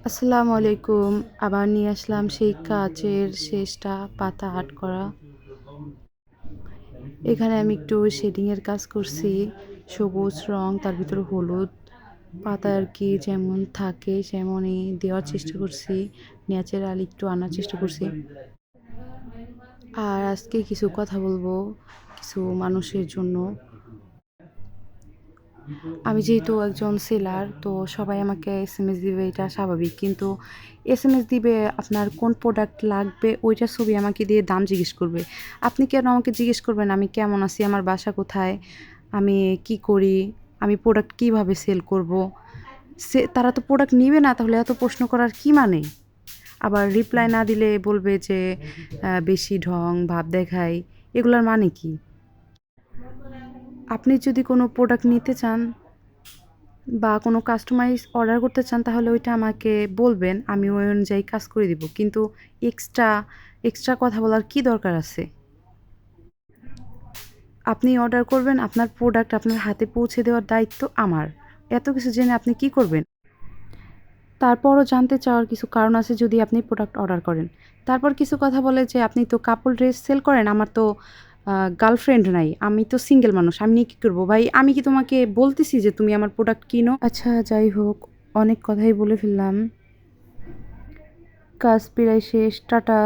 আসসালামু আলাইকুম। আবার নিয়ে আসলাম সেই কাচের শেষটা পাতা আর্ট করা। এখানে আমি একটু শেডিংয়ের কাজ করছি। সবুজ রং, তার ভিতরে হলুদ পাতা আর কি যেমন থাকে সেমনই দেওয়ার চেষ্টা করছি। ন্যাচারাল একটু আনার চেষ্টা করছি। আর আজকে কিছু কথা বলবো কিছু মানুষের জন্য। আমি যেহেতু একজন সেলার, তো সবাই আমাকে এসএমএস দিবে, এটা স্বাভাবিক। কিন্তু এসএমএস দিবে আপনার কোন প্রোডাক্ট লাগবে ওইটার ছবি আমাকে দিয়ে দাম জিজ্ঞেস করবে। আপনি কেন আমাকে জিজ্ঞেস করবেন আমি কেমন আছি, আমার বাসা কোথায়, আমি কি করি, আমি প্রোডাক্ট কিভাবে সেল করব? তারা তো প্রোডাক্ট নিবে না, তাহলে এত প্রশ্ন করার কি মানে? আবার রিপ্লাই না দিলে বলবে যে বেশি ঢং ভাব দেখায়, এগুলোর মানে কি? আপনি যদি কোনো প্রোডাক্ট নিতে চান বা কোনো কাস্টমাইজ অর্ডার করতে চান তাহলে ওইটা আমাকে বলবেন, আমি ওই অনুযায়ী কাজ করে দিব। কিন্তু এক্সট্রা এক্সট্রা কথা বলার কি দরকার আছে? আপনি অর্ডার করবেন, আপনার প্রোডাক্ট আপনার হাতে পৌঁছে দেওয়ার দায়িত্ব আমার। এত কিছু জেনে আপনি কি করবেন? তারপরও জানতে চাওয়ার কিছু কারণ আছে যদি আপনি প্রোডাক্ট অর্ডার করেন। তারপর কিছু কথা বলে যে আপনি তো কাপল ড্রেস সেল করেন, আমার তো গার্লফ্রেন্ড নাই, আমি তো সিঙ্গেল মানুষ, আমি নিয়ে কী করবো? ভাই আমি কি তোমাকে বলতেছি যে তুমি আমার প্রোডাক্ট কিনো? আচ্ছা যাই হোক, অনেক কথাই বলে ফেললাম। কাজ প্রায় শেষ, টাটা।